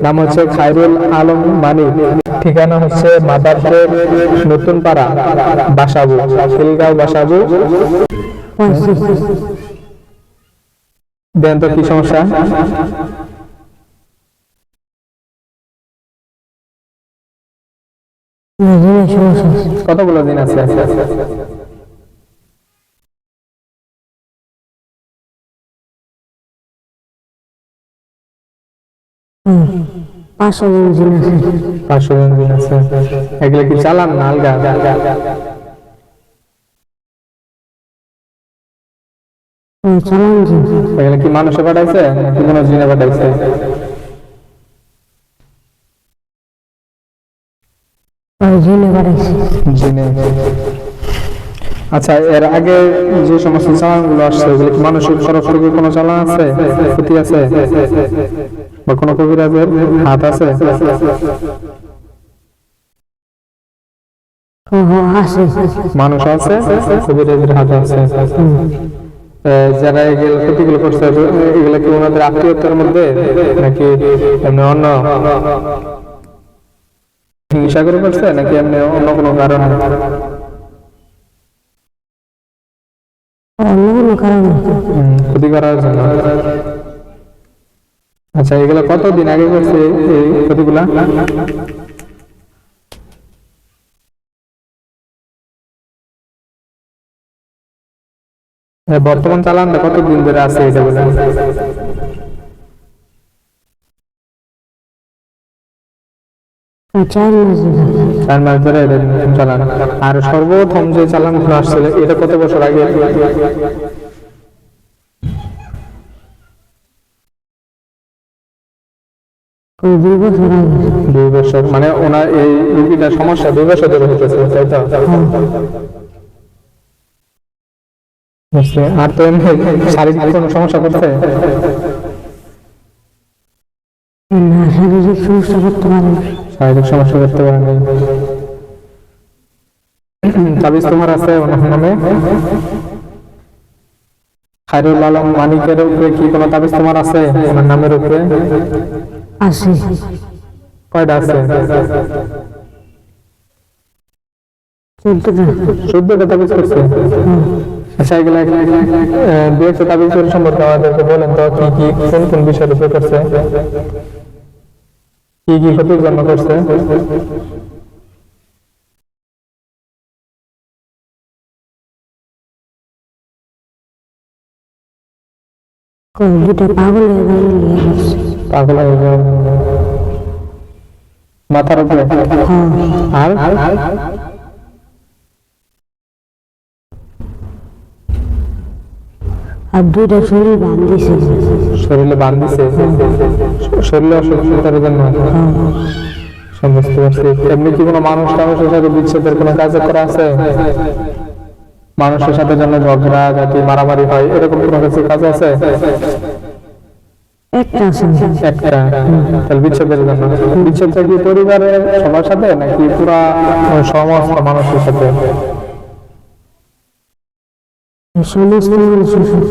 নাম হচ্ছে খায়রুল আলম মানিক, ঠিকানা হচ্ছে মাদারপুর নতুন পাড়া বাসাবু, খিলগাঁও বাসাবু। দেন তো কি সমস্যা? কতগুলো দিন আছে? পাঁচশো দিন আছে। 500 দিন আছে। এগুলো কি চালান না আলগা? চালান দিন। এগুলো কি মানুষে পাঠাইছে নাকি কোনো জিনে পাঠাইছে? জিনে পাঠাইছে। জিনে। আচ্ছা, এর আগে যে সমস্ত চালানগুলো আসছে ওগুলো কি মানুষের সরাসরি কোনো চালান আছে, ক্ষতি আছে, বা কোনো কবিরাজের হাত আছে? মানুষ আছে, কবিরাজের হাত আছে। যারা এগুলো ক্ষতিগুলো করছে এগুলো কি ওনাদের আত্মীয়তার মধ্যে নাকি এমনি অন্য হিংসা করে করছে নাকি এমনি অন্য কোনো কারণে? ক্ষতি করার জন্য। আচ্ছা, এগুলো কতদিন আগে করছে এই ক্ষতিগুলা? বর্তমান চালানটা কতদিন ধরে আছে এটা বলে? 4 মাস ধরে এটা চালান। আর সর্বপ্রথম যে চালানগুলো আসছিল এটা কত বছর আগে? 2 বছর। মানে ওনার এই রোগীটার সমস্যা 2 বছর ধরে হতেছে, তাই তো? আর তো এমনি শারীরিক কোনো সমস্যা করছে? শারীরিক সমস্যা করতে পারে নাই। তাবিজ তোমার আছে ওনার নামে? খায়রুল আলম মানিকের উপরে কি কোনো তাবিজ তোমার আছে ওনার নামের উপরে? আছে। কয়টা আছে? 14টা তাবিজ করছে। আচ্ছা, এগুলা দু একটা তাবিজের সম্পর্কে আমাদেরকে বলেন তো, কি কি কোন কোন বিষয়ের উপরে করছে, কি কি ক্ষতির জন্য করছে? পাগল হয়ে যাওয়া, মাথার উপরে? আর আর 2টা শরীর বাঁধিছে। শরীরে বাঁধিছে? শরীরে অসুস্থতার জন্য? বুঝতে পারছি। এমনি কি কোনো মানুষের সাথে বিচ্ছেদের কোনো কাজ করা আছে? মানুষের সাথে জন্য ঝগড়া জাতি মারামারি হয় এরকম কোনো কাজ আছে? একটা আছে। একটা? তাহলে বিচ্ছেদের জন্য। বিচ্ছেদটা কি পরিবারের সবার সাথে নাকি পুরা সমস্ত মানুষের সাথে? সমস্ত মানুষের সাথে।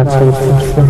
আচ্ছা, বুঝতে পারছি।